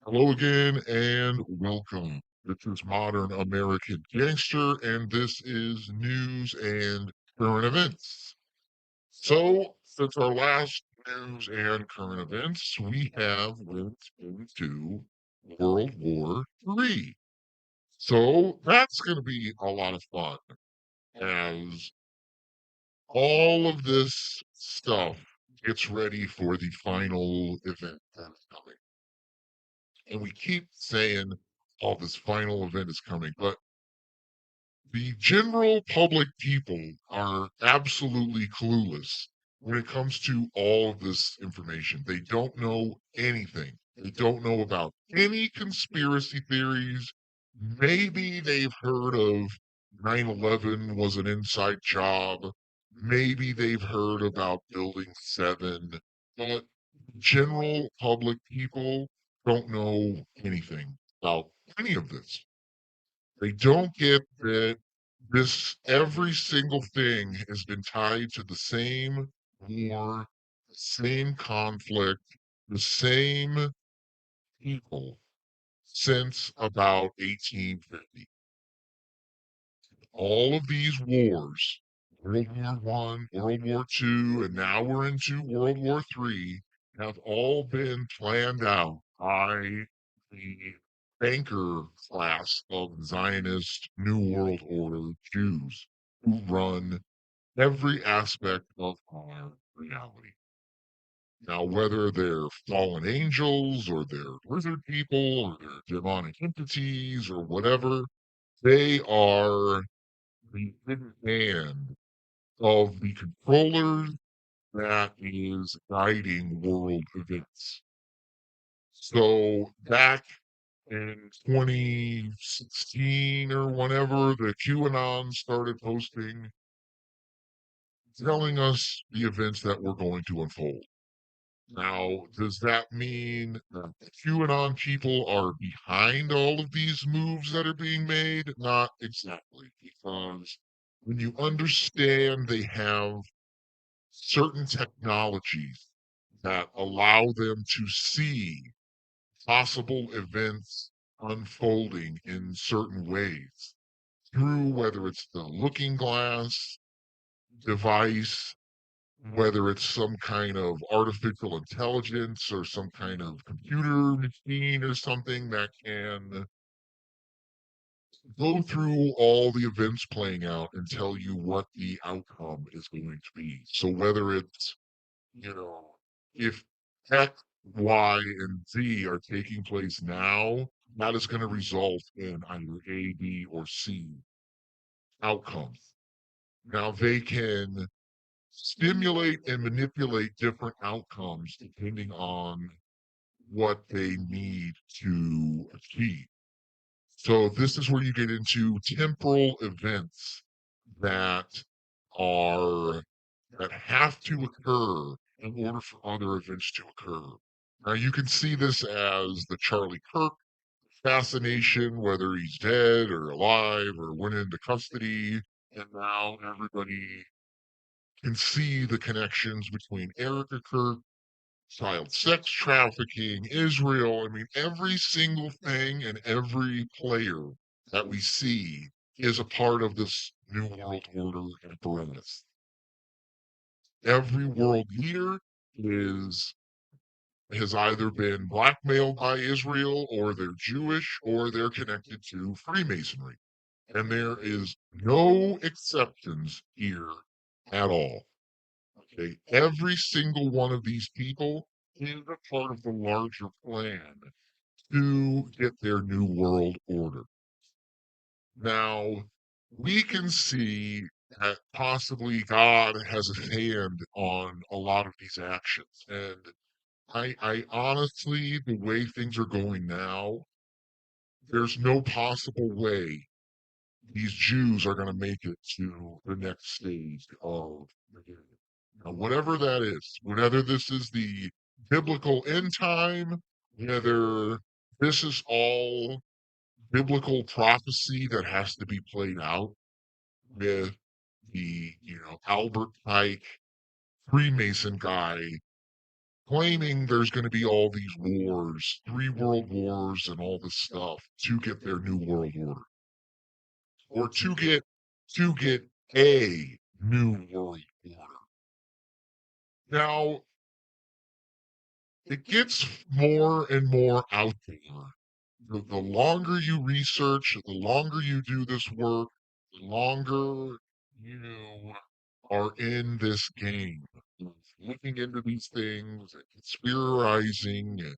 Hello again and welcome. This is Modern American Gangster, and this is news and current events. So, since our last news and current events, we have went into World War III. So that's going to be a lot of fun as all of this stuff gets ready for the final event that is coming. And we keep saying, oh, this final event is coming. But the general public people are absolutely clueless when it comes to all of this information. They don't know anything. They don't know about any conspiracy theories. Maybe they've heard of 9/11 was an inside job. Maybe they've heard about Building 7. But general public people don't know anything about any of this. They don't get that this every single thing has been tied to the same war, the same conflict, the same people since about 1850. All of these wars, World War I, World War II, and now we're into World War III, have all been planned out by the banker class of Zionist New World Order Jews who run every aspect of our reality. Now, whether they're fallen angels or they're lizard people or they're demonic entities or whatever, they are the hidden hand of the controller that is guiding world events. So back in 2016 or whenever, the QAnon started posting, telling us the events that were going to unfold. Now, does that mean that the QAnon people are behind all of these moves that are being made? Not exactly, because when you understand they have certain technologies that allow them to see possible events unfolding in certain ways through whether it's the looking glass device, whether it's some kind of artificial intelligence or some kind of computer machine or something that can go through all the events playing out and tell you what the outcome is going to be. So whether it's, if X, Y, and Z are taking place now, that is going to result in either A, B, or C outcomes. Now they can stimulate and manipulate different outcomes depending on what they need to achieve. So this is where you get into temporal events that are that have to occur in order for other events to occur. Now you can see this as the Charlie Kirk assassination, whether he's dead or alive or went into custody, and now everybody can see the connections between Erica Kirk, child sex trafficking, Israel. I mean, every single thing and every player that we see is a part of this New World Order apparatus. Every world leader is has either been blackmailed by Israel or they're Jewish or they're connected to Freemasonry. And there is no exceptions here at all. Okay, every single one of these people is a part of the larger plan to get their new world order. Now, we can see that possibly God has a hand on a lot of these actions. And I honestly, the way things are going now, there's no possible way these Jews are going to make it to the next stage of the game. Now, whatever that is, whether this is the biblical end time, whether this is all biblical prophecy that has to be played out with the, Albert Pike Freemason guy claiming there's going to be all these wars, three world wars, and all this stuff to get their new world order, or to get a new world order. Now, it gets more and more out there. The longer you research, the longer you do this work, the longer you are in this game of looking into these things and theorizing and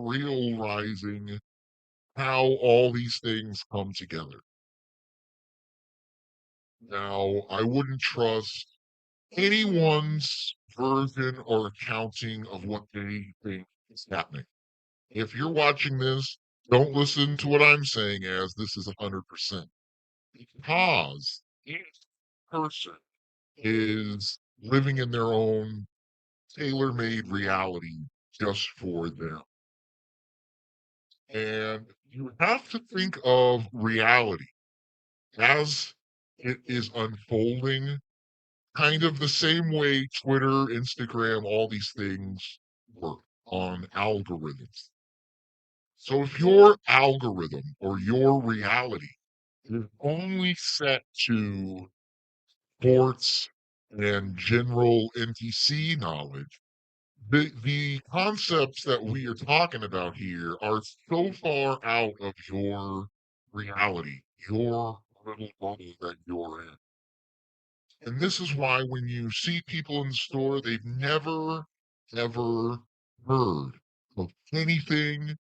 realizing how all these things come together. Now, I wouldn't trust anyone's version or accounting of what they think is happening. If you're watching this, don't listen to what I'm saying as this is 100%, because each person is living in their own tailor-made reality just for them. And you have to think of reality as it is unfolding, kind of the same way Twitter, Instagram, all these things work on algorithms. So if your algorithm or your reality is only set to sports and general NTC knowledge, the concepts that we are talking about here are so far out of your reality, your little bubble that you're in. And this is why when you see people in the store, they've never, ever heard of anything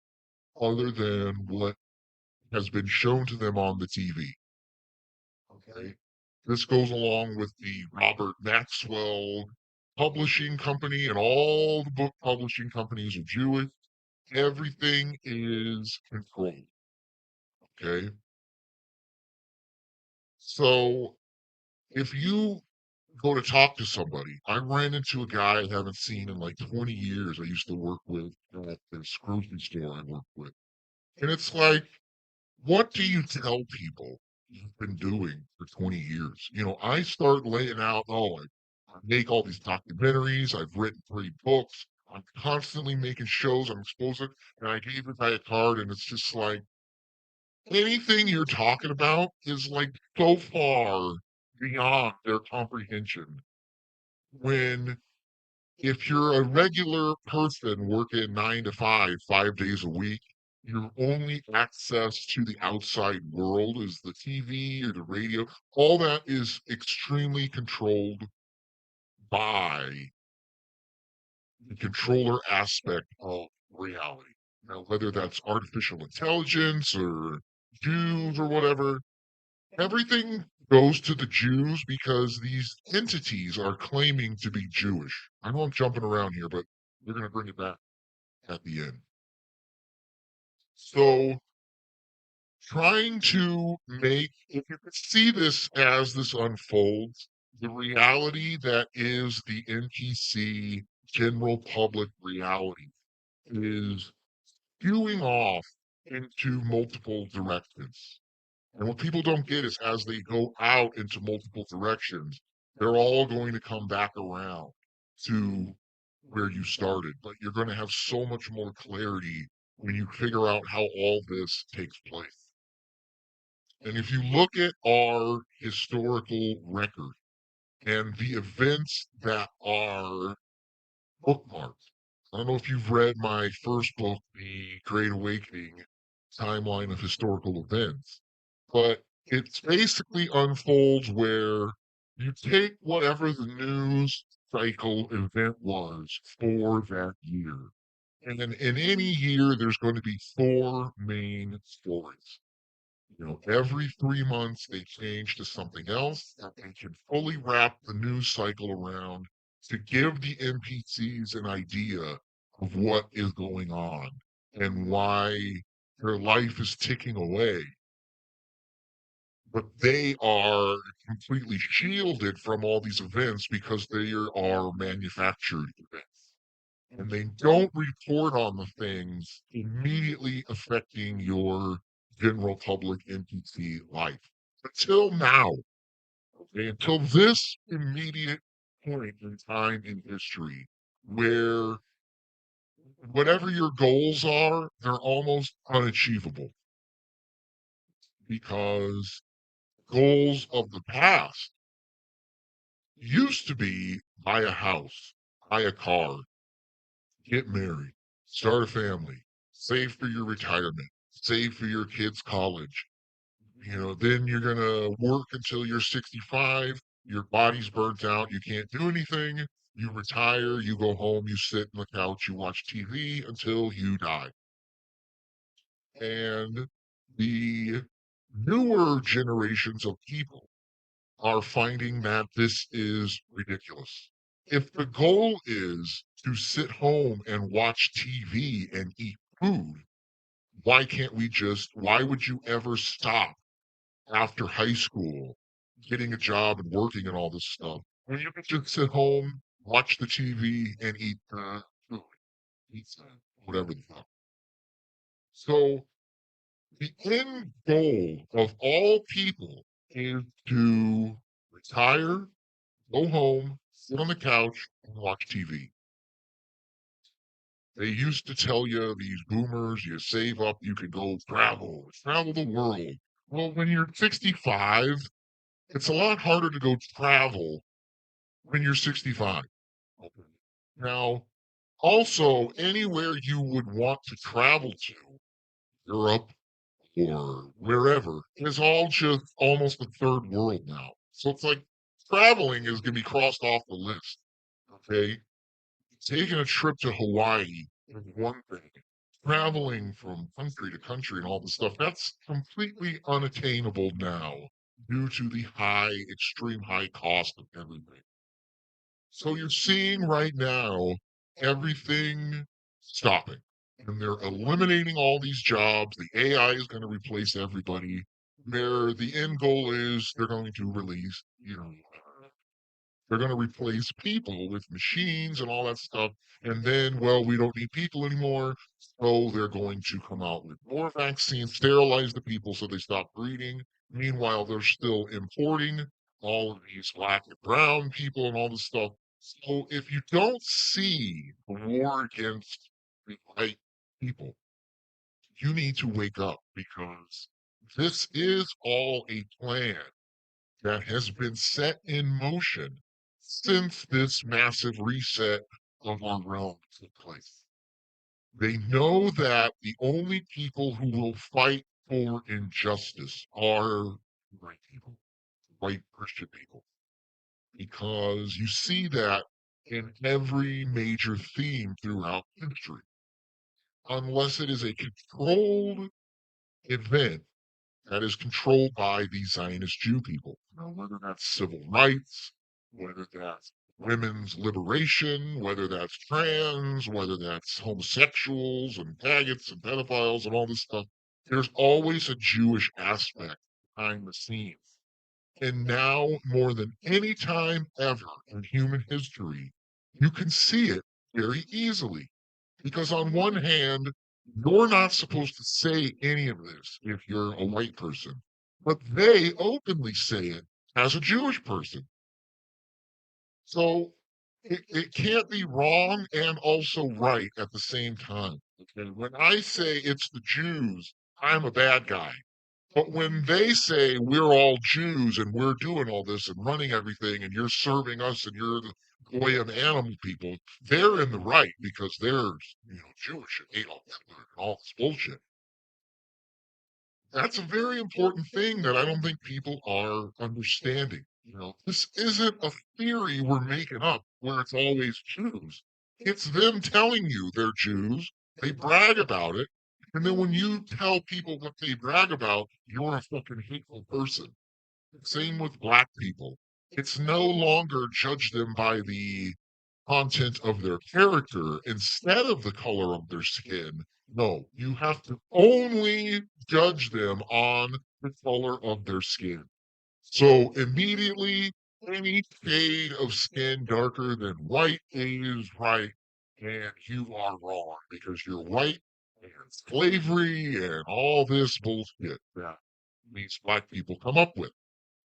other than what has been shown to them on the TV. Okay. This goes along with the Robert Maxwell publishing company, and all the book publishing companies are Jewish. Everything is controlled. Okay. So if you go to talk to somebody, I ran into a guy I haven't seen in like 20 years. I used to work with at this grocery store I worked with. And it's like, what do you tell people you've been doing for 20 years? I start laying out, oh, I make all these documentaries, I've written 3 books, I'm constantly making shows, I'm exposing, and I gave the guy a card, and it's just like anything you're talking about is like so far beyond their comprehension. When if you're a regular person working 9 to 5, 5 days a week, your only access to the outside world is the TV or the radio. All that is extremely controlled by the controller aspect of reality. Now, whether that's artificial intelligence or Jews or whatever, everything goes to the Jews because these entities are claiming to be Jewish. I know I'm jumping around here, but we're going to bring it back at the end. So, trying to make, if you could see this as this unfolds, the reality that is the NPC general public reality is skewing off into multiple directions. And what people don't get is as they go out into multiple directions, they're all going to come back around to where you started. But you're going to have so much more clarity when you figure out how all this takes place. And if you look at our historical record and the events that are bookmarked, I don't know if you've read my first book, The Great Awakening Timeline of Historical Events, but it basically unfolds where you take whatever the news cycle event was for that year. And then in any year, there's going to be 4 main stories. Every 3 months they change to something else that they can fully wrap the news cycle around to give the NPCs an idea of what is going on and why their life is ticking away. But they are completely shielded from all these events because they are manufactured events. And they don't report on the things immediately affecting your general public NPC life until now. Okay, until this immediate point in time in history where whatever your goals are, they're almost unachievable because goals of the past used to be buy a house, buy a car, get married, start a family, save for your retirement, save for your kids' college. Then you're going to work until you're 65, your body's burnt out, you can't do anything, you retire, you go home, you sit on the couch, you watch TV until you die. And the newer generations of people are finding that this is ridiculous. If the goal is to sit home and watch TV and eat food, why would you ever stop after high school, getting a job and working and all this stuff, when you could just sit home, watch the TV, and eat food, pizza, whatever the hell? So the end goal of all people is to retire, go home, sit on the couch, and watch TV. They used to tell you, these boomers, you save up, you can go travel the world. Well, when you're 65, it's a lot harder to go travel when you're 65. Okay. Now, also, anywhere you would want to travel to, Europe or wherever, is all just almost a third world now. So it's like traveling is going to be crossed off the list. Okay. Taking a trip to Hawaii is one thing. Traveling from country to country and all this stuff, that's completely unattainable now due to the extreme high cost of everything. So you're seeing right now everything stopping. And they're eliminating all these jobs. The AI is going to replace everybody. The end goal is they're going to release, they're going to replace people with machines and all that stuff. And then, well, we don't need people anymore. So they're going to come out with more vaccines, sterilize the people so they stop breeding. Meanwhile, they're still importing all of these black and brown people and all this stuff. So if you don't see the war against the white people, you need to wake up because this is all a plan that has been set in motion since this massive reset of our realm took place. They know that the only people who will fight for injustice are white people, white Christian people, because you see that in every major theme throughout history. Unless it is a controlled event that is controlled by the Zionist Jew people. Whether that's civil rights, whether that's women's liberation, whether that's trans, whether that's homosexuals and faggots and pedophiles and all this stuff, there's always a Jewish aspect behind the scenes. And now, more than any time ever in human history, you can see it very easily. Because on one hand, you're not supposed to say any of this if you're a white person, but they openly say it as a Jewish person. So it can't be wrong and also right at the same time. Okay. When I say it's the Jews, I'm a bad guy. But when they say we're all Jews and we're doing all this and running everything and you're serving us and you're the goyim animal people, they're in the right because they're Jewish and Adolf Hitler and all this bullshit. That's a very important thing that I don't think people are understanding. This isn't a theory we're making up where it's always Jews. It's them telling you they're Jews. They brag about it. And then when you tell people what they brag about, you're a fucking hateful person. Same with black people. It's no longer judge them by the content of their character instead of the color of their skin. No, you have to only judge them on the color of their skin. So immediately, any shade of skin darker than white is right, and you are wrong because you're white and slavery and all this bullshit that these black people come up with.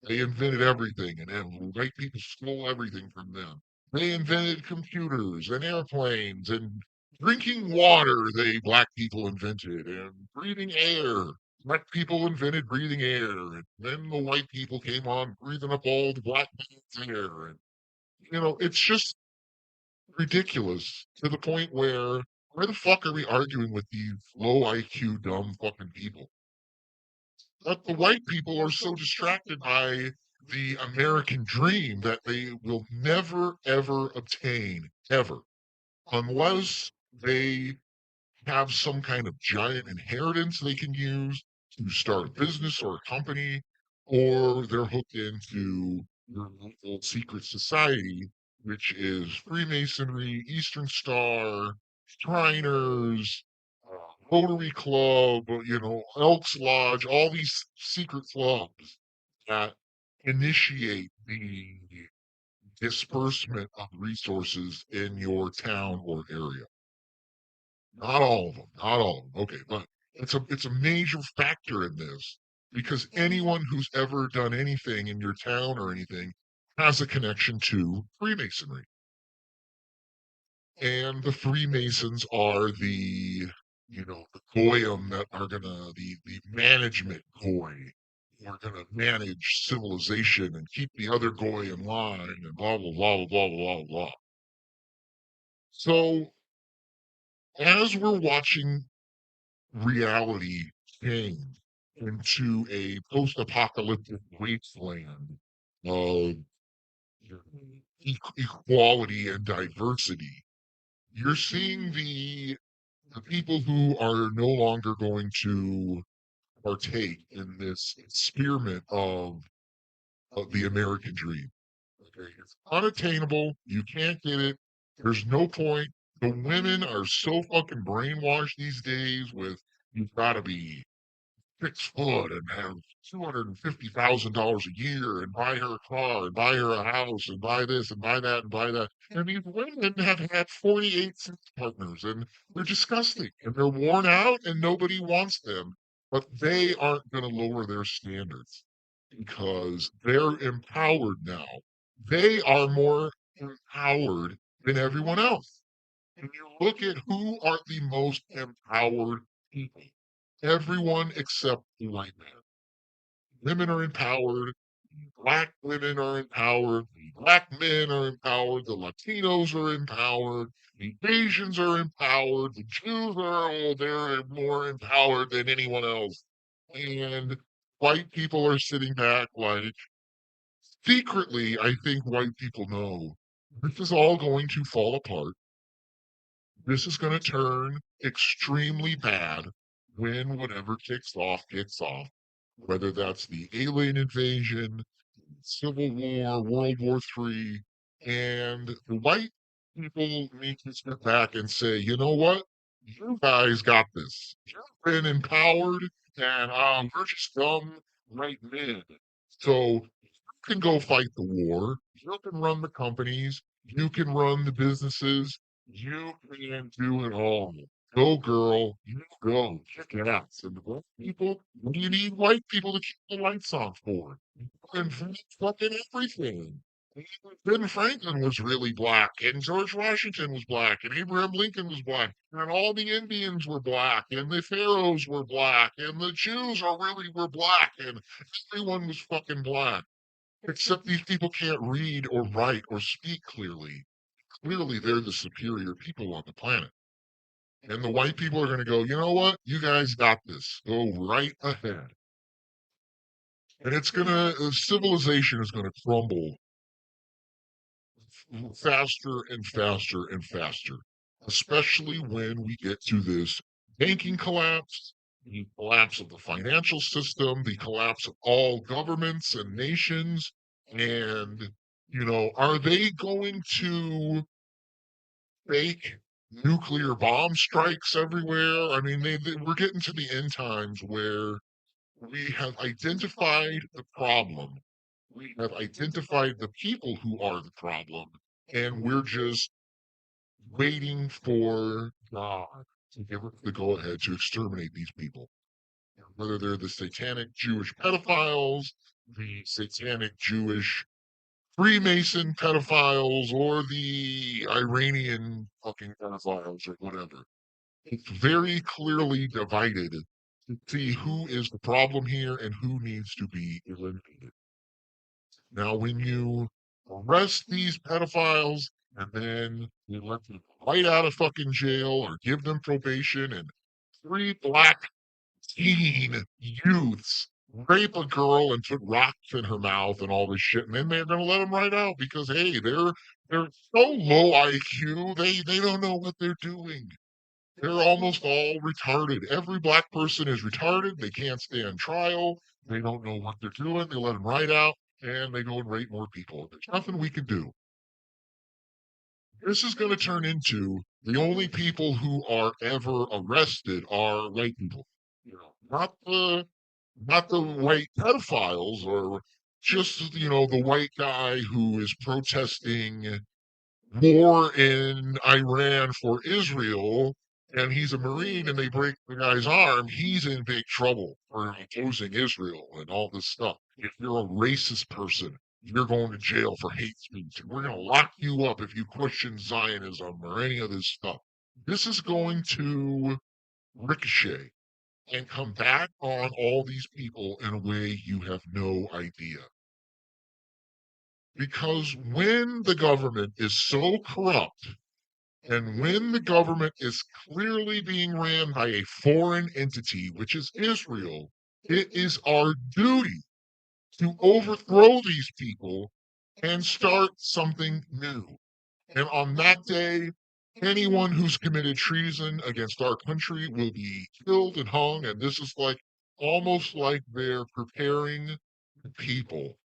They invented everything, and then white people stole everything from them. They invented computers and airplanes and drinking water. Black people invented, and breathing air. Black people invented breathing air, and then the white people came on breathing up all the black man's air. And it's just ridiculous to the point where the fuck are we arguing with these low IQ, dumb fucking people? But the white people are so distracted by the American dream that they will never, ever obtain, ever, unless they have some kind of giant inheritance they can use to start a business or a company, or they're hooked into your local secret society, which is Freemasonry, Eastern Star, Shriners, Rotary Club, Elks Lodge, all these secret clubs that initiate the disbursement of resources in your town or area. Not all of them, not all of them. Okay, but it's a major factor in this because anyone who's ever done anything in your town or anything has a connection to Freemasonry. And the Freemasons are the goyim that are the management goy who are gonna manage civilization and keep the other goy in line and blah blah blah blah blah blah blah. So as we're watching reality change into a post-apocalyptic wasteland of equality and diversity, you're seeing the people who are no longer going to partake in this experiment of the American dream. Okay, it's unattainable. You can't get it. There's no point. The women are so fucking brainwashed these days with you've got to be 6 foot and have $250,000 a year and buy her a car and buy her a house and buy this and buy that and buy that. And these women have had 48 sex partners and they're disgusting and they're worn out and nobody wants them. But they aren't going to lower their standards because they're empowered now. They are more empowered than everyone else. And you look at who are the most empowered people. Everyone except the white man. Women are empowered. Black women are empowered. The black men are empowered. The Latinos are empowered. The Asians are empowered. The Jews are, oh, they're more empowered than anyone else. And white people are sitting back like, secretly, I think white people know this is all going to fall apart. This is going to turn extremely bad when whatever kicks off, whether that's the alien invasion, Civil War, World War III, and the white people need to step back and say, you know what? You guys got this. You've been empowered, and we're just dumb white men. So can go fight the war. You can run the companies. You can run the businesses. You can do it all. Go, girl. You go. Kick ass. And the black people, what do you need white people to keep the lights on for? And fucking everything. Ben Franklin was really black, and George Washington was black, and Abraham Lincoln was black, and all the Indians were black, and the pharaohs were black, and the Jews are really were black, and everyone was fucking black. Except these people can't read or write or speak clearly. Clearly, they're the superior people on the planet. And the white people are going to go, you know what? You guys got this. Go right ahead. And civilization is going to crumble faster and faster and faster, especially when we get to this banking collapse, the collapse of the financial system, the collapse of all governments and nations. And, are they going to fake nuclear bomb strikes everywhere? I mean, we're getting to the end times where we have identified the problem. We have identified the people who are the problem, and we're just waiting for God to give us the go ahead to exterminate these people. Whether they're the satanic Jewish pedophiles, the satanic Jewish Freemason pedophiles or the Iranian fucking pedophiles or whatever. It's very clearly divided to see who is the problem here and who needs to be eliminated. Now, when you arrest these pedophiles and then you let them right out of fucking jail or give them probation and three black teen youths rape a girl and put rocks in her mouth and all this shit, and then they're gonna let them right out because hey, they're so low IQ, they don't know what they're doing. They're almost all retarded. Every black person is retarded. They can't stand trial. They don't know what they're doing. They let them right out and they go and rape more people. There's nothing we can do. This is going to turn into the only people who are ever arrested are white people. You know, not the white pedophiles or just the white guy who is protesting war in Iran for Israel and he's a Marine and they break the guy's arm, he's in big trouble for opposing Israel and all this stuff. If you're a racist person, you're going to jail for hate speech. And we're going to lock you up if you question Zionism or any of this stuff. This is going to ricochet and come back on all these people in a way you have no idea. Because when the government is so corrupt and when the government is clearly being ran by a foreign entity, which is Israel, it is our duty to overthrow these people and start something new. And on that day, anyone who's committed treason against our country will be killed and hung. And this is like almost like they're preparing the people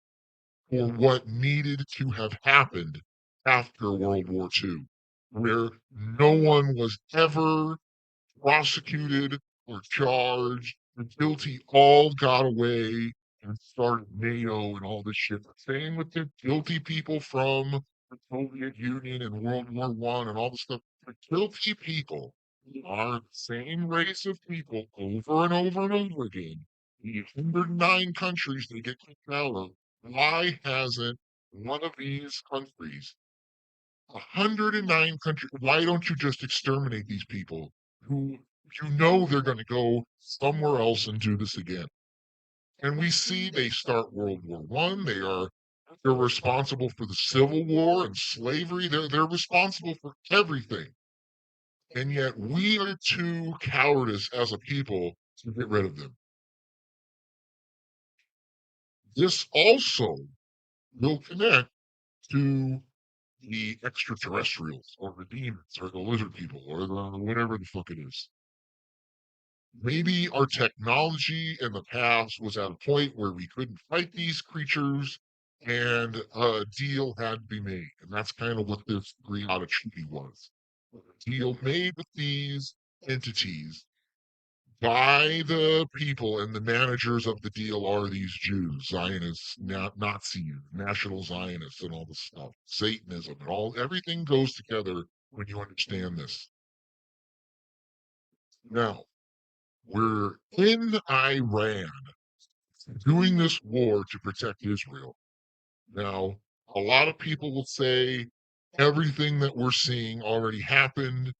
for what needed to have happened after World War II, where no one was ever prosecuted or charged. The guilty all got away and started NATO and all this shit. Same with the guilty people from the Soviet Union and World War One and all this stuff. The guilty people are the same race of people over and over and over again. The 109 countries they get kicked out of. Why hasn't one of these countries, 109 countries, why don't you just exterminate these people who they're going to go somewhere else and do this again? And we see they start World War One. They're responsible for the Civil War and slavery. They're responsible for everything. And yet we are too cowardice as a people to get rid of them. This also will connect to the extraterrestrials or the demons or the lizard people or the whatever the fuck it is. Maybe our technology in the past was at a point where we couldn't fight these creatures and a deal had to be made. And that's kind of what this Greada Treaty was. A deal made with these entities by the people, and the managers of the deal are these Jews, Zionists, Nazis, National Zionists, and all this stuff, Satanism, and everything goes together when you understand this. Now, we're in Iran doing this war to protect Israel. Now, a lot of people will say everything that we're seeing already happened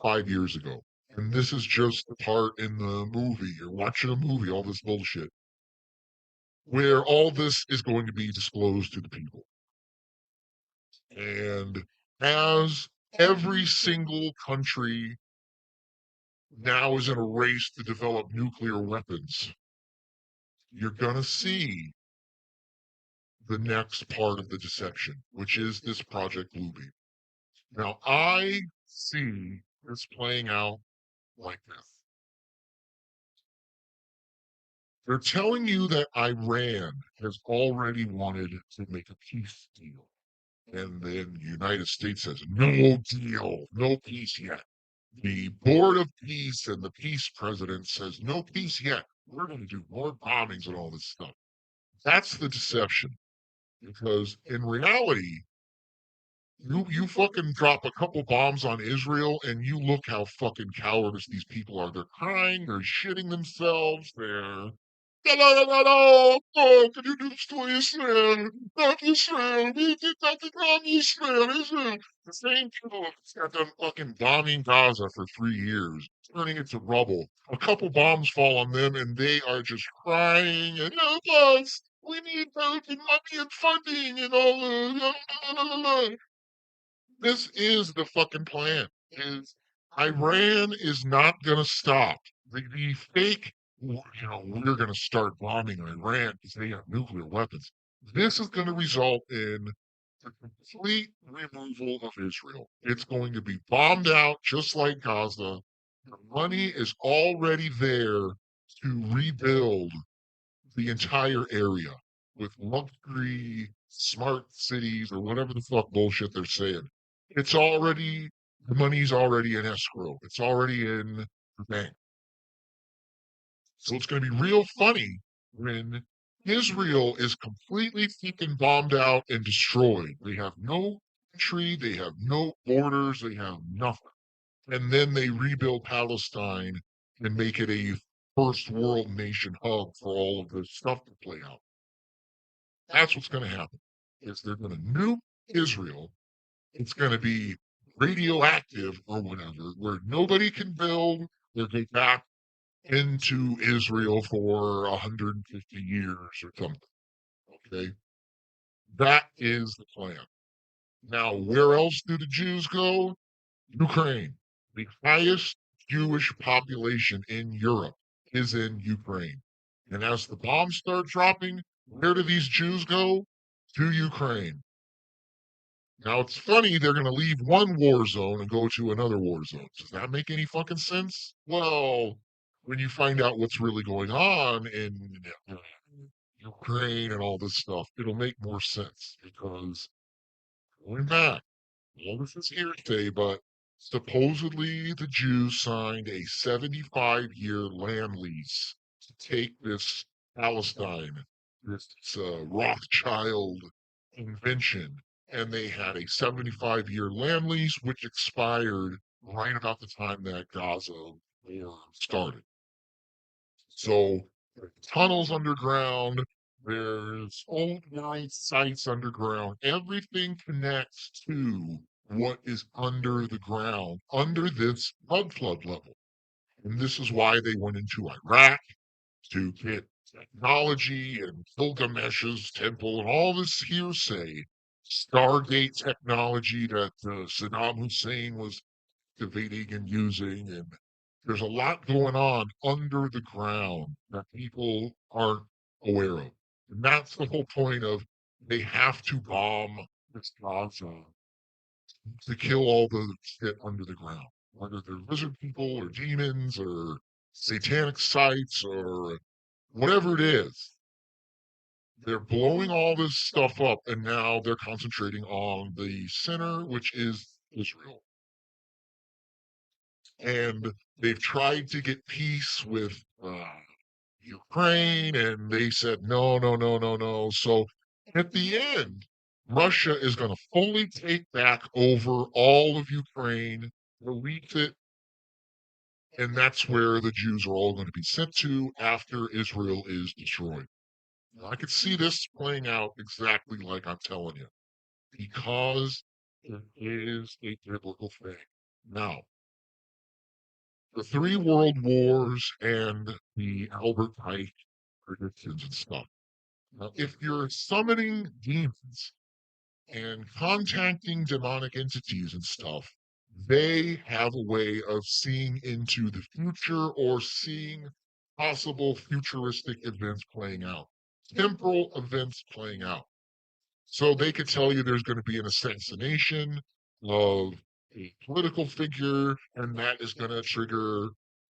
5 years ago. And this is just the part in the movie. You're watching a movie, all this bullshit, where all this is going to be disclosed to the people. And as every single country now is in a race to develop nuclear weapons, you're going to see the next part of the deception, which is this Project Bluebeam. Now, I see this playing out like this. They're telling you that Iran has already wanted to make a peace deal. And then the United States says, no deal, no peace yet. The Board of Peace and the peace president says, no peace yet. We're going to do more bombings and all this stuff. That's the deception. Because in reality, you fucking drop a couple bombs on Israel and you look how fucking cowardice these people are. They're crying, they're shitting themselves, No, no, no, no, no, no, can you do this to Israel? Not Israel. We did nothing wrong, Israel. Israel. The same people that done fucking bombing Gaza for 3 years, turning it to rubble. A couple bombs fall on them, and they are just crying and help us. We need help and money and funding and all the. This is the fucking plan. Is Iran is not going to stop. The fake, we're going to start bombing Iran because they have nuclear weapons. This is going to result in the complete removal of Israel. It's going to be bombed out just like Gaza. The money is already there to rebuild the entire area with luxury smart cities or whatever the fuck bullshit they're saying. It's already the money's already in escrow. It's already in the bank. So it's going to be real funny when Israel is completely freaking bombed out and destroyed. They have no country, they have no borders, they have nothing. And then they rebuild Palestine and make it a first world nation hub for all of this stuff to play out. That's what's going to happen. Is they're going to nuke Israel. It's going to be radioactive or whatever, where nobody can build. They'll go back into Israel for 150 years or something. Okay, that is the plan. Now, where else do the Jews go? Ukraine. The highest Jewish population in Europe is in Ukraine. And as the bombs start dropping, where do these Jews go? To Ukraine. Now it's funny they're going to leave one war zone and go to another war zone. Does that make any fucking sense? Well, when you find out what's really going on in Ukraine and all this stuff, it'll make more sense because going back, all this is hearsay, but supposedly the Jews signed a 75-year land lease to take this Palestine, this Rothschild invention, and they had a 75-year land lease which expired right about the time that Gaza war started. So there's tunnels underground, there's old world sites underground. Everything connects to what is under the ground, under this mud flood level. And this is why they went into Iraq to get technology and Gilgamesh's temple and all this hearsay, Stargate technology that Saddam Hussein was activating and using. And there's a lot going on under the ground that people aren't aware of. And that's the whole point of they have to bomb this Gaza to kill all the shit under the ground, whether they're lizard people or demons or satanic sites or whatever it is. They're blowing all this stuff up, and now they're concentrating on the center, which is Israel. And they've tried to get peace with Ukraine, and they said no, no, no, no, no. So at the end, Russia is going to fully take back over all of Ukraine, release it, and that's where the Jews are all going to be sent to after Israel is destroyed. Now, I could see this playing out exactly like I'm telling you, because it is a biblical thing. Now, the three world wars and the Albert Pike predictions and stuff. Now, if you're summoning demons and contacting demonic entities and stuff, they have a way of seeing into the future or seeing possible futuristic events playing out, temporal events playing out. So they could tell you there's going to be an assassination of a political figure, and that is going to trigger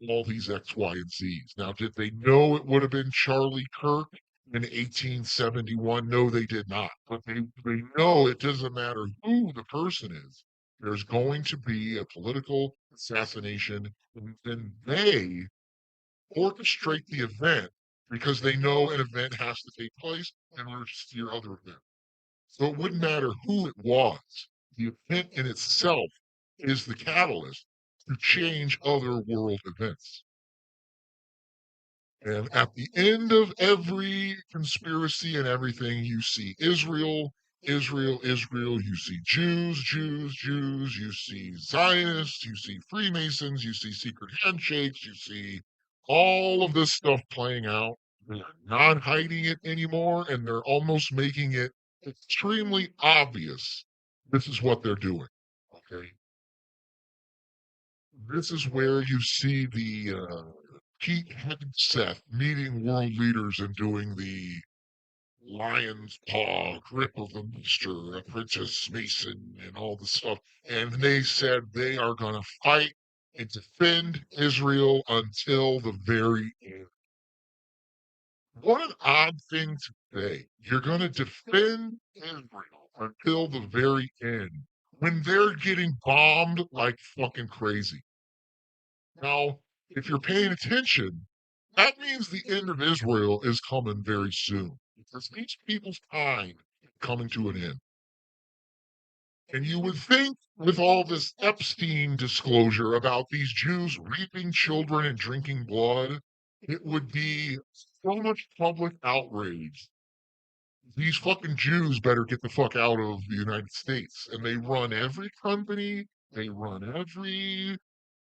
all these X, Y, and Z's. Now, did they know it would have been Charlie Kirk in 1871? No, they did not. But they know it doesn't matter who the person is. There's going to be a political assassination, and then they orchestrate the event because they know an event has to take place in order to steer other events. So it wouldn't matter who it was. The event in itself is the catalyst to change other world events. And at the end of every conspiracy and everything, you see Israel, Israel, Israel. You see Jews, Jews, Jews. You see Zionists. You see Freemasons. You see secret handshakes. You see all of this stuff playing out. They're not hiding it anymore, and they're almost making it extremely obvious. This is what they're doing. Okay. This is where you see the Pete Hegseth meeting world leaders and doing the lion's paw grip of the master, Apprentice Mason, and all this stuff. And they said they are going to fight and defend Israel until the very end. What an odd thing to say. You're going to defend Israel until the very end when they're getting bombed like fucking crazy. Now, if you're paying attention, that means the end of Israel is coming very soon because these people's time is coming to an end. And you would think with all this Epstein disclosure about these Jews raping children and drinking blood, it would be so much public outrage. These fucking Jews better get the fuck out of the United States. And they run every company, they run every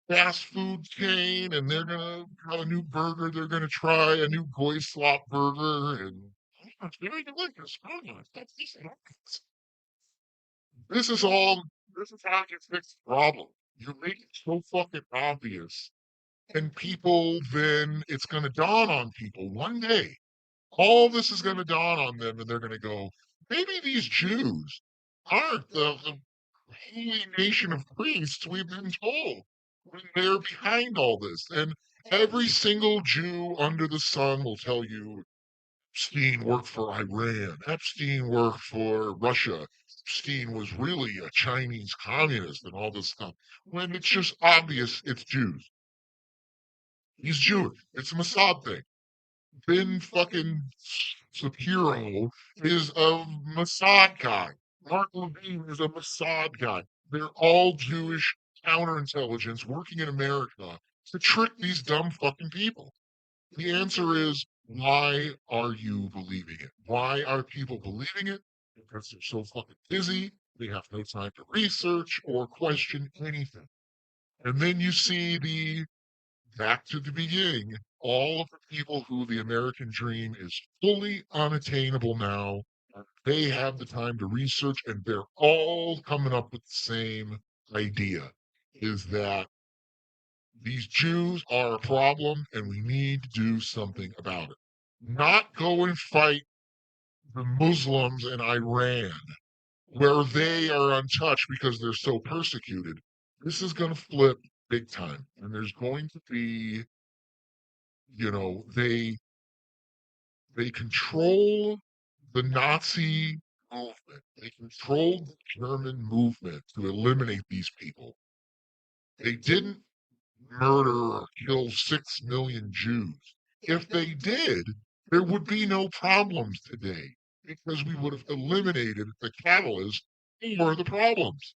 fast food chain, and they're gonna have a new burger. They're gonna try a new Goy Slop burger, and oh, it's very delicious. Oh, yeah, that's decent. This is all. This is how you fix the problem. You make it so fucking obvious, and people then it's gonna dawn on people one day. All this is gonna dawn on them, and they're gonna go, maybe these Jews aren't the holy nation of priests we've been told when they're behind all this. And every single Jew under the sun will tell you Epstein worked for Iran, Epstein worked for Russia, Epstein was really a Chinese communist and all this stuff. When it's just obvious it's Jews. He's Jewish. It's a Mossad thing. Ben fucking Shapiro is a Mossad guy. Mark Levine is a Mossad guy. They're all Jewish counterintelligence working in America to trick these dumb fucking people. The answer is, why are you believing it? Why are people believing it? Because they're so fucking busy. They have no time to research or question anything. And then you see the back to the beginning, all of the people who the American dream is fully unattainable now, they have the time to research, and they're all coming up with the same idea, is that these Jews are a problem and we need to do something about it. Not go and fight the Muslims in Iran, where they are untouched because they're so persecuted. This is going to flip big time, and there's going to be, they control the Nazi movement. They controlled the German movement to eliminate these people. They didn't murder or kill 6 million Jews. If they did, there would be no problems today because we would have eliminated the catalyst for the problems.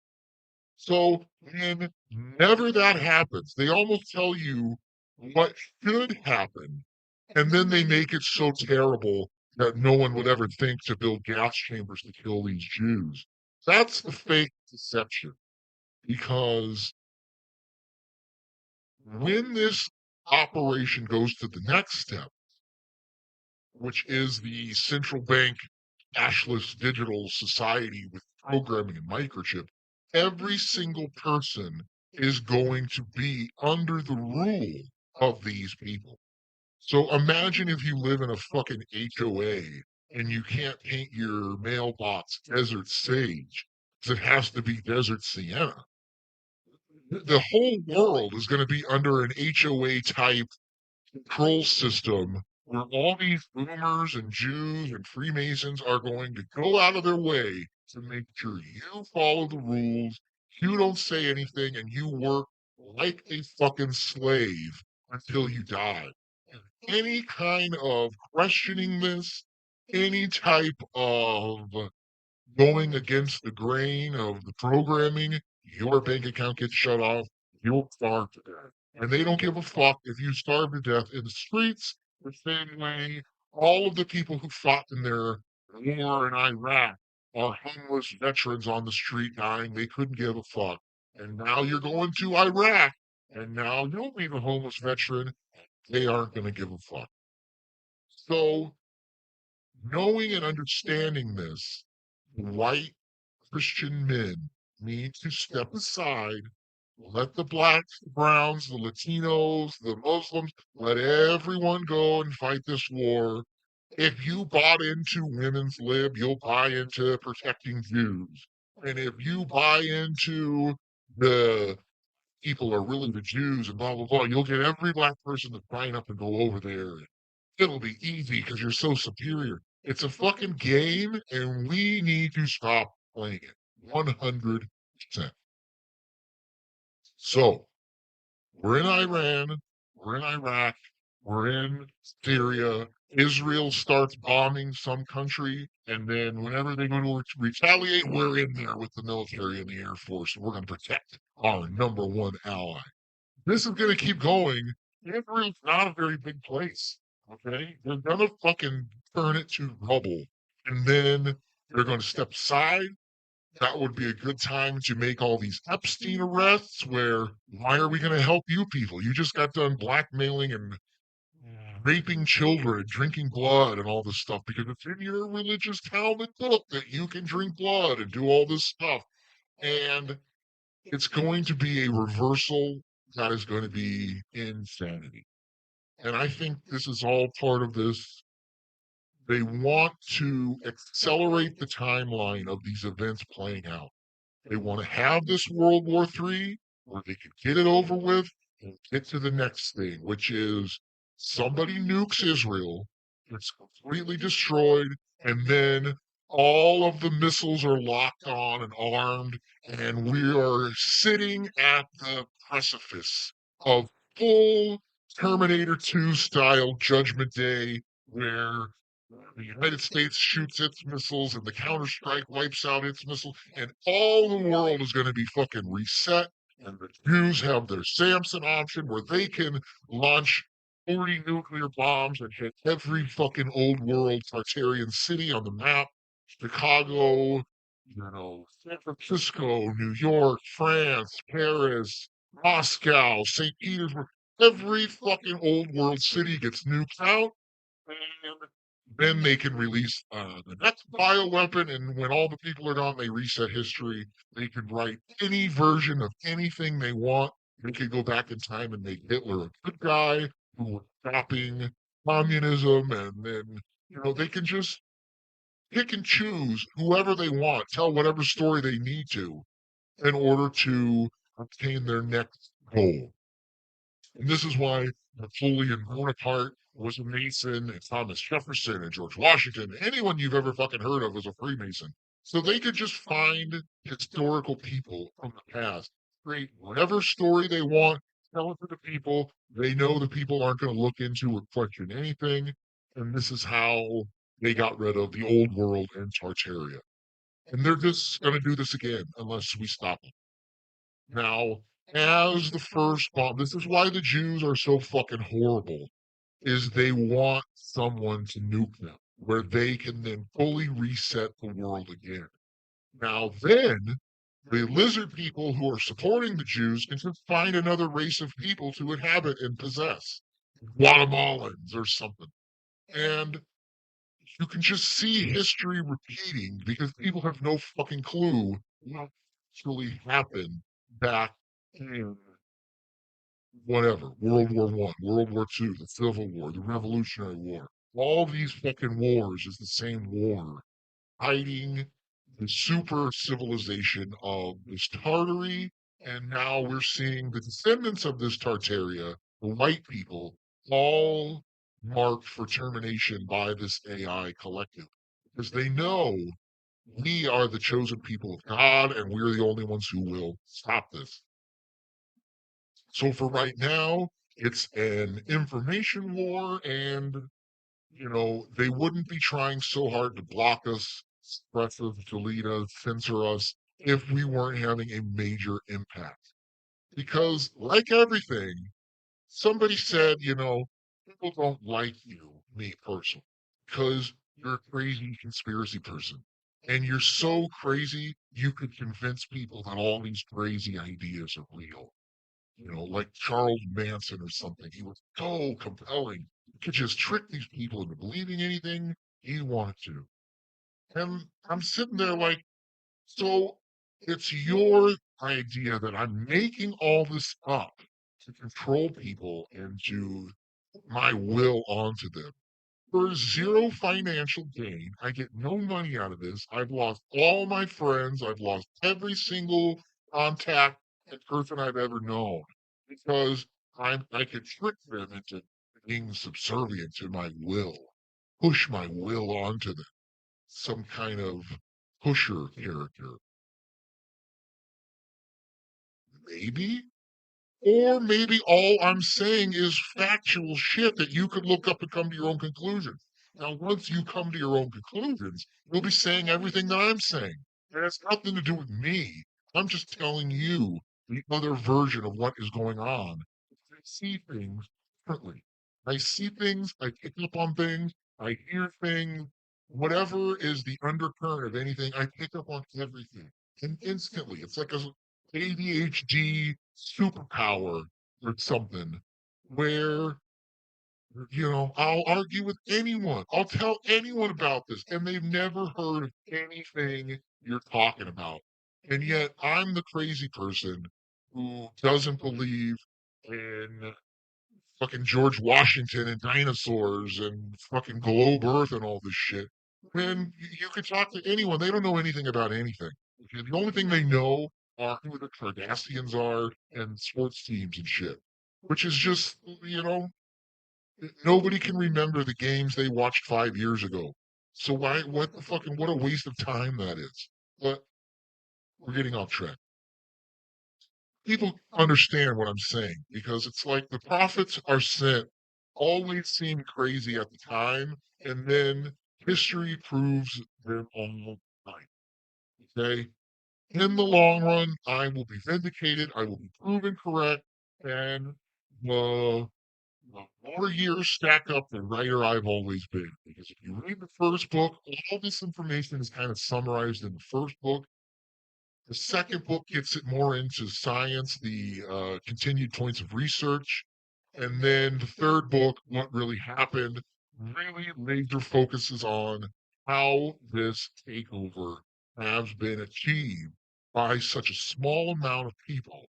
So whenever that happens, they almost tell you what should happen, and then they make it so terrible that no one would ever think to build gas chambers to kill these Jews. That's the fake deception. Because when this operation goes to the next step, which is the central bank cashless digital society with programming and microchip, every single person is going to be under the rule of these people. So imagine if you live in a fucking HOA and you can't paint your mailbox desert sage because it has to be desert sienna. The whole world is going to be under an HOA type control system where all these boomers and Jews and Freemasons are going to go out of their way to make sure you follow the rules, you don't say anything, and you work like a fucking slave until you die. And any kind of questioning this, any type of going against the grain of the programming, your bank account gets shut off, you'll starve to death. And they don't give a fuck if you starve to death in the streets. the same way all of the people who fought in their war in Iraq are homeless veterans on the street dying. They couldn't give a fuck. And now you're going to Iraq, and now you'll be the homeless veteran. They aren't going to give a fuck. So, knowing and understanding this, white Christian men need to step aside, let the blacks, the browns, the Latinos, the Muslims, let everyone go and fight this war. If you bought into women's lib, you'll buy into protecting Jews. And if you buy into the people are really the Jews and blah, blah, blah, you'll get every black person to sign up and go over there. It'll be easy because you're so superior. It's a fucking game, and we need to stop playing it 100%. So, we're in Iran, we're in Iraq, we're in Syria. Israel starts bombing some country, and then whenever they go to retaliate, we're in there with the military and the Air Force, and we're going to protect our number one ally. This is going to keep going. Israel's not a very big place. Okay, they're going to fucking turn it to rubble, and then they're going to step aside. That would be a good time to make all these Epstein arrests. Where why are we going to help you people? You just got done blackmailing and raping children, drinking blood, and all this stuff because it's in your religious Talmud book that you can drink blood and do all this stuff. And it's going to be a reversal that is going to be insanity. And I think this is all part of this. They want to accelerate the timeline of these events playing out. They want to have this World War III where they can get it over with and get to the next thing, which is somebody nukes Israel, it's completely destroyed, and then all of the missiles are locked on and armed, and we are sitting at the precipice of full Terminator 2 style Judgment Day, where the United States shoots its missiles and the counterstrike wipes out its missiles, and all the world is going to be fucking reset. And the Jews have their Samson option where they can launch 40 nuclear bombs and hit every fucking old world Tartarian city on the map. Chicago, San Francisco, New York, France, Paris, Moscow, St. Petersburg. Every fucking old world city gets nuked out, and then they can release the next bioweapon. And when all the people are gone, they reset history. They can write any version of anything they want. They could go back in time and make Hitler a good guy who was stopping communism. And then, they can just pick and choose whoever they want, tell whatever story they need to in order to obtain their next goal. And this is why Napoleon Bonaparte was a Mason, and Thomas Jefferson and George Washington. Anyone you've ever fucking heard of was a Freemason. So they could just find historical people from the past, create whatever story they want, tell it to the people. They know the people aren't going to look into or question anything. And this is how they got rid of the old world and Tartaria. And they're just going to do this again unless we stop them. Now, as the first bomb, this is why the Jews are so fucking horrible, is they want someone to nuke them, where they can then fully reset the world again. Now then, the lizard people who are supporting the Jews can just find another race of people to inhabit and possess. Guatemalans or something. And you can just see history repeating because people have no fucking clue what actually happened back in whatever, World War I, World War II, the Civil War, the Revolutionary War. All these fucking wars is the same war, hiding the super civilization of this Tartary, and now we're seeing the descendants of this Tartaria, the white people, all marked for termination by this AI collective. Because they know we are the chosen people of God, and we're the only ones who will stop this. So for right now, it's an information war, and they wouldn't be trying so hard to block us, suppress us, delete us, censor us if we weren't having a major impact. Because like everything, somebody said, people don't like you, me personally, because you're a crazy conspiracy person. And you're so crazy, you could convince people that all these crazy ideas are real. Like Charles Manson or something. He was so compelling. He could just trick these people into believing anything he wanted to. And I'm sitting there like, so it's your idea that I'm making all this up to control people and to put my will onto them for zero financial gain. I get no money out of this. I've lost all my friends. I've lost every single contact and person I've ever known because I could trick them into being subservient to my will, push my will onto them, some kind of pusher character. Maybe. Or maybe all I'm saying is factual shit that you could look up and come to your own conclusions. Now, once you come to your own conclusions, you'll be saying everything that I'm saying. And it's nothing to do with me. I'm just telling you the other version of what is going on. I see things differently. I see things, I pick up on things, I hear things, whatever is the undercurrent of anything, I pick up on everything. And instantly, it's like a ADHD superpower or something where, I'll argue with anyone. I'll tell anyone about this, and they've never heard of anything you're talking about. And yet I'm the crazy person who doesn't believe in fucking George Washington and dinosaurs and fucking globe Earth and all this shit. When you can talk to anyone, they don't know anything about anything. Okay? The only thing they know are who the Kardashians are and sports teams and shit, which is just, nobody can remember the games they watched 5 years ago. So what the fucking, what a waste of time that is. But we're getting off track. People understand what I'm saying because it's like the prophets are sent always seem crazy at the time, and then history proves them all right. Okay. In the long run, I will be vindicated, I will be proven correct, and the more years stack up, the righter I've always been. Because if you read the first book, all this information is kind of summarized in the first book. The second book gets it more into science, the continued points of research. And then the third book, what really happened, really laser focuses on how this takeover has been achieved by such a small amount of people.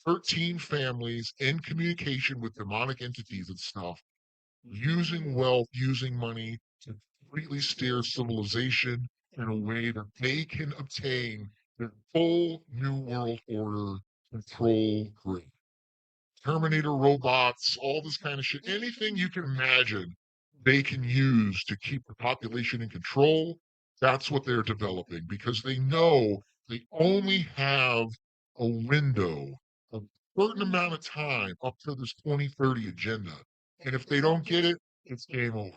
13 families in communication with demonic entities and stuff, using wealth, using money to completely steer civilization in a way that they can obtain the full New World Order control grid. Terminator robots, all this kind of shit, anything you can imagine they can use to keep the population in control. That's what they're developing because they know they only have a window of a certain amount of time up to this 2030 agenda. And if they don't get it, it's game over.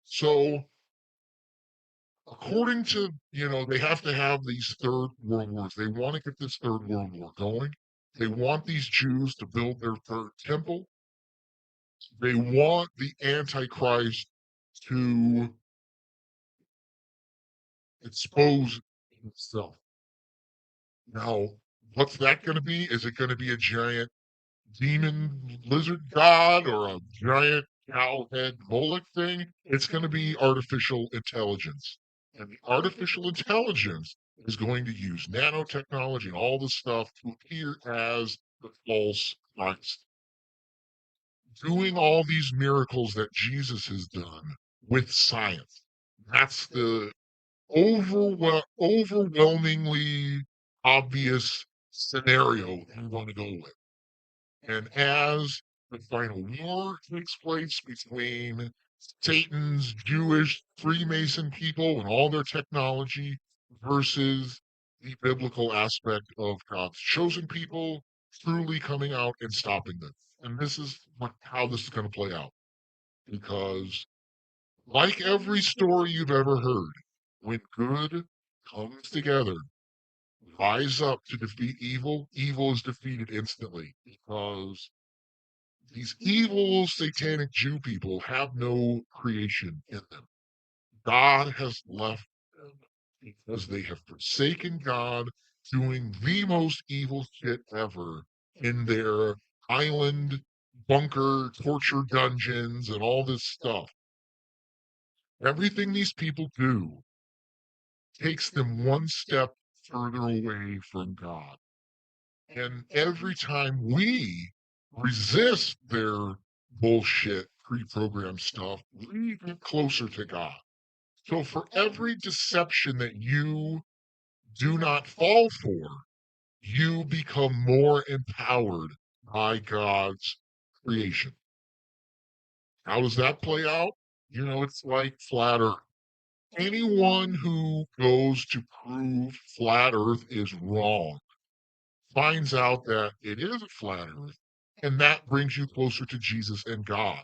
So according to, they have to have these third world wars. They want to get this third world war going. They want these Jews to build their third temple. They want the Antichrist to expose himself. Now, what's that going to be? Is it going to be a giant demon lizard god or a giant cowhead Moloch thing? It's going to be artificial intelligence. And the artificial intelligence is going to use nanotechnology and all this stuff to appear as the false Christ, doing all these miracles that Jesus has done with science. That's the overwhelmingly obvious scenario you want to go with. And as the final war takes place between Satan's Jewish Freemason people and all their technology versus the biblical aspect of God's chosen people truly coming out and stopping them. And this is how this is going to play out. Because, like every story you've ever heard, when good comes together, rise up to defeat evil, evil is defeated instantly. Because These evil satanic Jew people have no creation in them. God has left them because they have forsaken God, doing the most evil shit ever in their island bunker torture dungeons and all this stuff. Everything these people do takes them one step further away from God. And every time we resist their bullshit pre-programmed stuff, we get closer to God. So for every deception that you do not fall for, you become more empowered by God's creation. How does that play out? It's like flat Earth. Anyone who goes to prove flat Earth is wrong finds out that it is a flat Earth, and that brings you closer to Jesus and God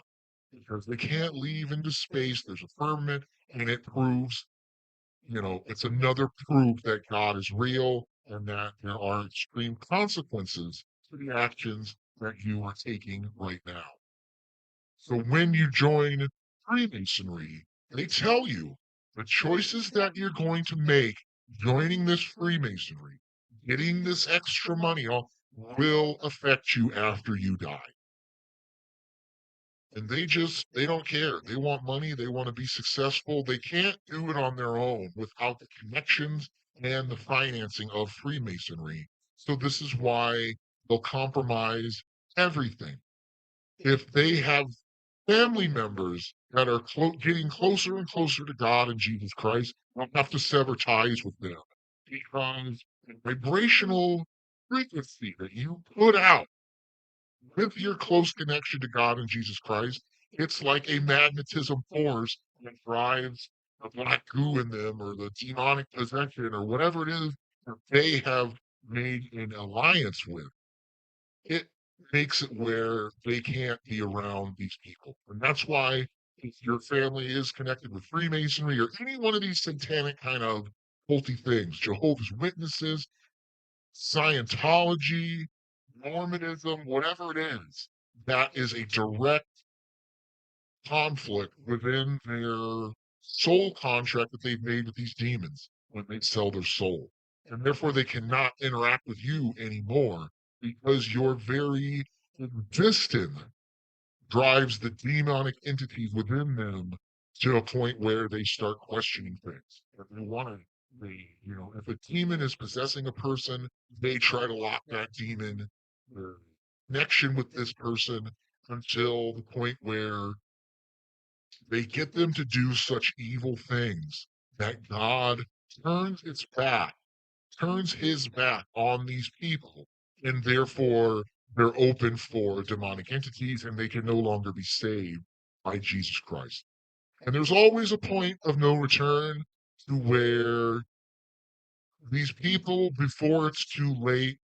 because they can't leave into space. There's a firmament, and it proves, it's another proof that God is real and that there are extreme consequences to the actions that you are taking right now. So when you join Freemasonry, they tell you the choices that you're going to make joining this Freemasonry, getting this extra money will affect you after you die. And they don't care. They want money. They want to be successful. They can't do it on their own without the connections and the financing of Freemasonry. So this is why they'll compromise everything. If they have family members that are getting closer and closer to God and Jesus Christ, they'll have to sever ties with them because the vibrational frequency that you put out with your close connection to God and Jesus Christ, it's like a magnetism force that drives the black goo in them or the demonic possession or whatever it is that they have made an alliance with. It makes it where they can't be around these people. And that's why if your family is connected with Freemasonry or any one of these satanic kind of culty things, Jehovah's Witnesses, Scientology, Mormonism, whatever it is, that is a direct conflict within their soul contract that they've made with these demons when they sell their soul. And therefore, they cannot interact with you anymore because your very existence drives the demonic entities within them to a point where they start questioning things. If they want to, if a demon is possessing a person, they try to lock that demon, their connection with this person until the point where they get them to do such evil things that God turns his back on these people, and therefore they're open for demonic entities and they can no longer be saved by Jesus Christ. And there's always a point of no return to where these people, before it's too late,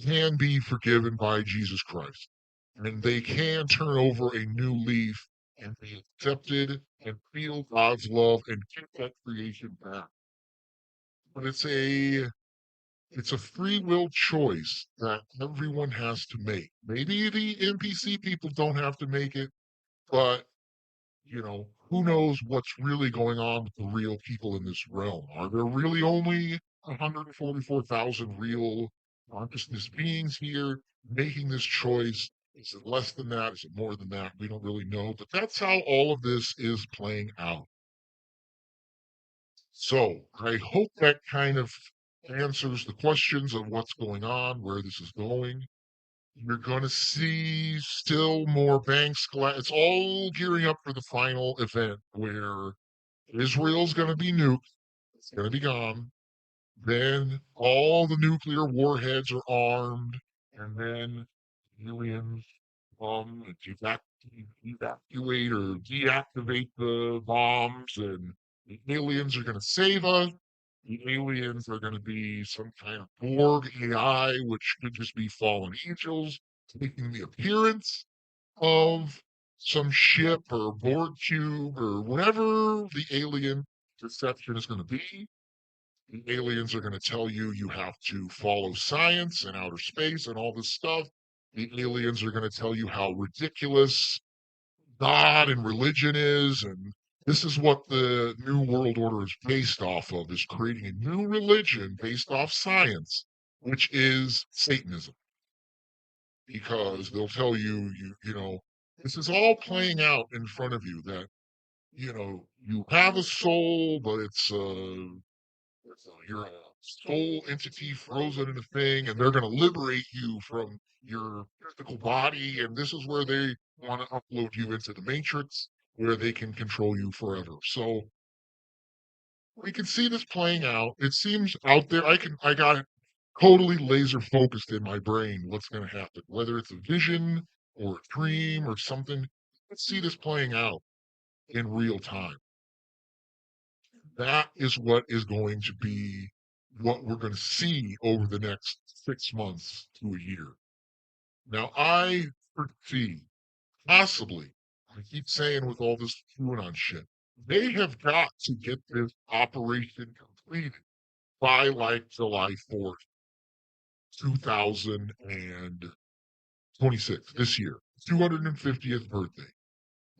can be forgiven by Jesus Christ. And they can turn over a new leaf and be accepted and feel God's love and get that creation back. But it's a free will choice that everyone has to make. Maybe the NPC people don't have to make it, but who knows what's really going on with the real people in this realm? Are there really only 144,000 real consciousness beings here making this choice? Is it less than that? Is it more than that? We don't really know, but that's how all of this is playing out. So I hope that kind of answers the questions of what's going on, where this is going. You're going to see still more banks collapse. It's all gearing up for the final event where Israel's going to be nuked. It's going to be gone. Then all the nuclear warheads are armed, and then aliens come and evacuate or deactivate the bombs, and the aliens are going to save us. The aliens are going to be some kind of Borg AI, which could just be fallen angels taking the appearance of some ship or Borg cube or whatever the alien deception is going to be. The aliens are going to tell you you have to follow science and outer space and all this stuff. The aliens are going to tell you how ridiculous God and religion is, and this is what the New World Order is based off of, is creating a new religion based off science, which is Satanism. Because they'll tell you, this is all playing out in front of you, that, you have a soul, but you're a soul entity frozen in a thing, and they're going to liberate you from your physical body, and this is where they want to upload you into the matrix, where they can control you forever. So we can see this playing out. It seems out there. I got it totally laser focused in my brain what's going to happen, whether it's a vision or a dream or something. Let's see this playing out in real time. That is what is going to be what we're going to see over the next 6 months to a year. Now, I foresee, possibly, I keep saying with all this QAnon shit, they have got to get this operation completed by like July 4th, 2026, this year, 250th birthday.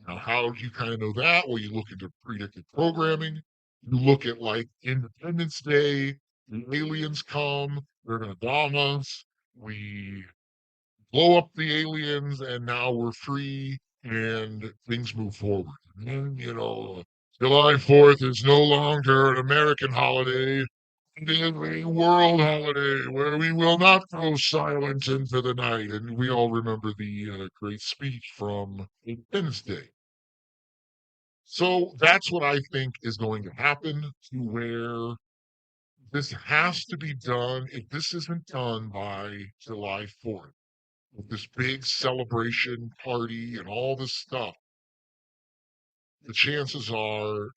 Now, how do you kind of know that? Well, you look into predictive programming. You look at like Independence Day. The aliens come. They're going to bomb us. We blow up the aliens, and now we're free, and things move forward. And, July 4th is no longer an American holiday. It is a world holiday where we will not go silent into the night. And we all remember the great speech from Independence Day. So that's what I think is going to happen, to where this has to be done. If this isn't done by July 4th, with this big celebration party and all this stuff, the chances are,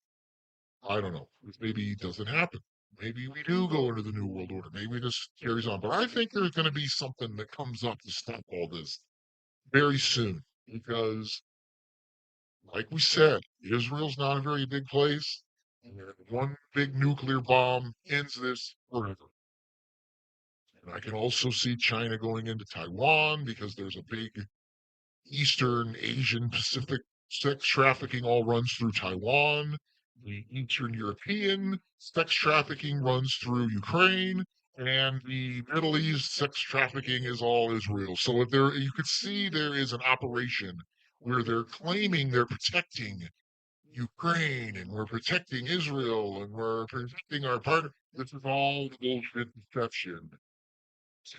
I don't know, maybe it doesn't happen. Maybe we do go into the New World Order. Maybe this carries on. But I think there's going to be something that comes up to stop all this very soon. Because, like we said, Israel's not a very big place. And one big nuclear bomb ends this forever. And I can also see China going into Taiwan, because there's a big Eastern Asian Pacific sex trafficking all runs through Taiwan. The Eastern European sex trafficking runs through Ukraine, and the Middle East sex trafficking is all Israel. So if there, you could see there is an operation where they're claiming they're protecting Ukraine, and we're protecting Israel, and we're protecting our partner. This is all bullshit deception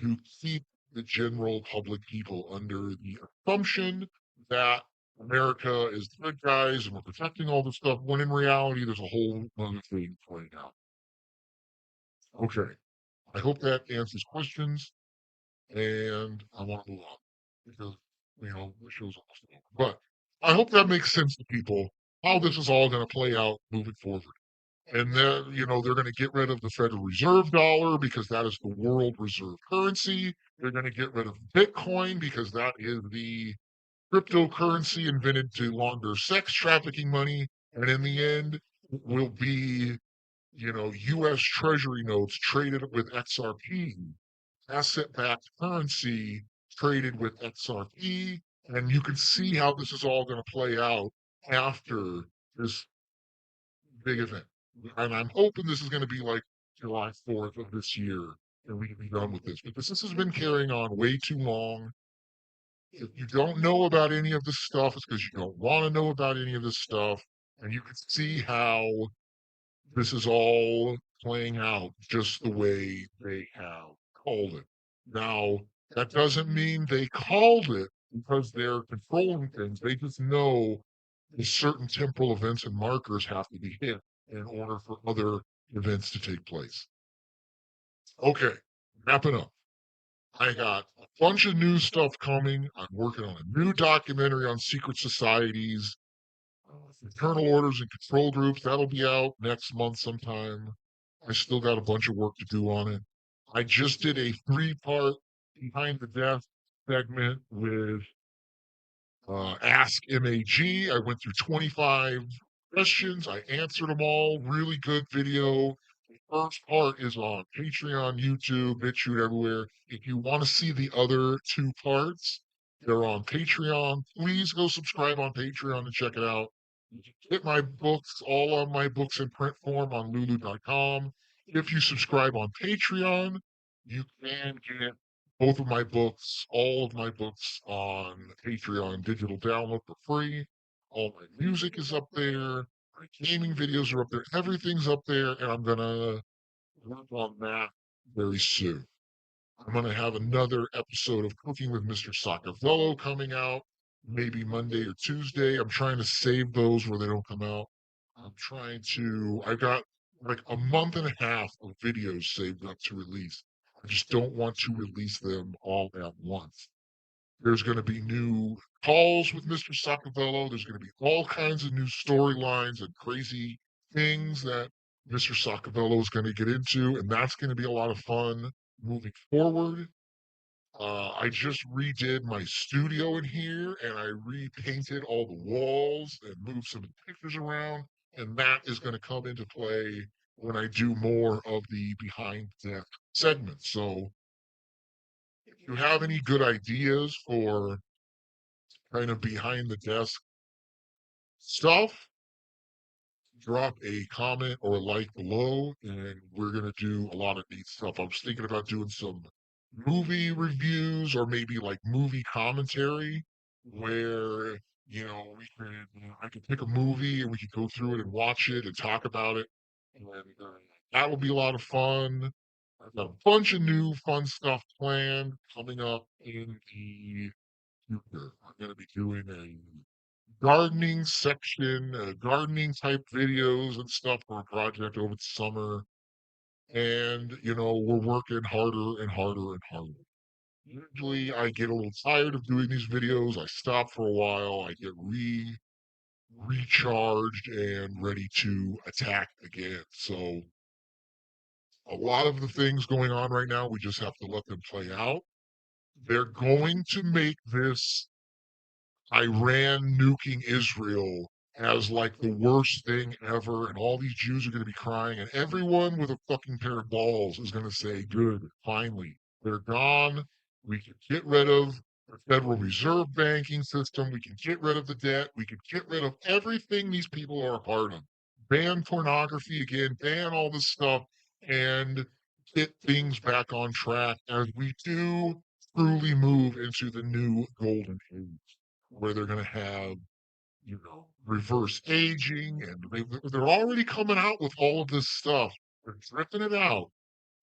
to keep the general public people under the assumption that America is the good guys and we're protecting all this stuff, when in reality there's a whole other thing playing out. Okay, I hope that answers questions, and I want to move on because the show's almost over. But I hope that makes sense to people how this is all going to play out moving forward. And then, they're going to get rid of the Federal Reserve dollar because that is the world reserve currency. They're going to get rid of Bitcoin because that is the cryptocurrency invented to launder sex trafficking money. And in the end, it will be, U.S. Treasury notes traded with XRP, asset-backed currency traded with XRP. And you can see how this is all going to play out after this big event. And I'm hoping this is going to be like July 4th of this year, and we can be done with this, because this has been carrying on way too long. If you don't know about any of this stuff, it's because you don't want to know about any of this stuff. And you can see how this is all playing out just the way they have called it. Now, that doesn't mean they called it because they're controlling things. They just know certain temporal events and markers have to be hit in order for other events to take place. Okay, wrapping up. I got a bunch of new stuff coming. I'm working on a new documentary on secret societies, internal orders and control groups. That'll be out next month sometime. I still got a bunch of work to do on it. I just did a 3-part behind the desk segment with Ask MAG. I went through 25 questions. I answered them all. Really good video. first part is on Patreon, YouTube, BitChute, everywhere. If you want to see the other two parts, they're on Patreon. Please go subscribe on Patreon and check it out. You can get my books, all of my books in print form on lulu.com. If you subscribe on Patreon, you can get both of my books, all of my books on Patreon digital download for free. All my music is up there. My gaming videos are up there. Everything's up there, and I'm gonna work on that very soon. I'm gonna have another episode of Cooking with Mr. Saccavello coming out, maybe Monday or Tuesday. I'm trying to save those where they don't come out. I got like a month and a half of videos saved up to release. I just don't want to release them all at once. There's going to be new calls with Mr. Saccavello. There's going to be all kinds of new storylines and crazy things that Mr. Saccavello is going to get into, and that's going to be a lot of fun moving forward. I just redid my studio in here, and I repainted all the walls and moved some of the pictures around, and that is going to come into play when I do more of the behind the deck segments. So, if you have any good ideas for kind of behind the desk stuff, drop a comment or a like below, and we're gonna do a lot of neat stuff. I was thinking about doing some movie reviews or maybe like movie commentary where I could pick a movie and we could go through it and watch it and talk about it, and that will be a lot of fun. I've got a bunch of new fun stuff planned coming up in the future. I'm going to be doing a gardening section, gardening type videos and stuff for a project over the summer. And, we're working harder and harder and harder. Usually I get a little tired of doing these videos. I stop for a while. I get recharged and ready to attack again. So a lot of the things going on right now, we just have to let them play out. They're going to make this Iran nuking Israel as like the worst thing ever, and all these Jews are going to be crying, and everyone with a fucking pair of balls is going to say, "Good, finally, they're gone. We can get rid of the Federal Reserve banking system. We can get rid of the debt. We can get rid of everything these people are a part of. Ban pornography again, ban all this stuff, and get things back on track as we do truly move into the new golden age where they're going to have, reverse aging, and they're already coming out with all of this stuff. They're dripping it out.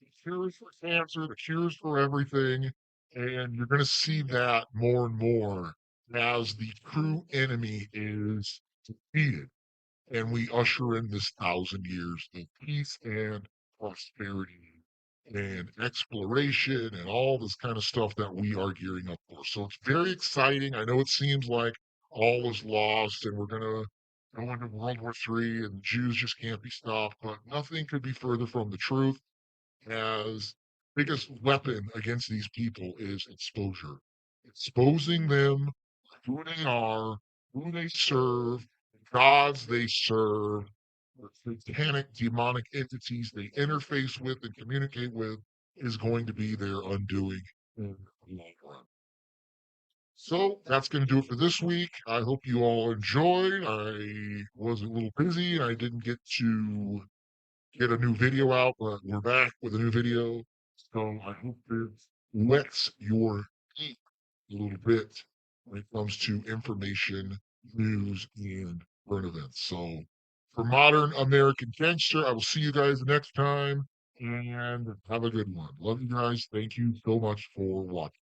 The cures for cancer, the cures for everything, and you're going to see that more and more as the true enemy is defeated, and we usher in this 1,000 years of peace and prosperity and exploration and all this kind of stuff that we are gearing up for. So it's very exciting. I know it seems like all is lost and we're going to go into World War III and the Jews just can't be stopped, but nothing could be further from the truth, as biggest weapon against these people is exposure. Exposing them, who they are, who they serve, the gods they serve, the satanic, demonic entities they interface with and communicate with is going to be their undoing in the long run. So that's going to do it for this week. I hope you all enjoyed. I was a little busy and I didn't get a new video out, but we're back with a new video. So I hope it whets your teeth a little bit when it comes to information, news, and current events. So for Modern American Gangster, I will see you guys next time and have a good one. Love you guys. Thank you so much for watching.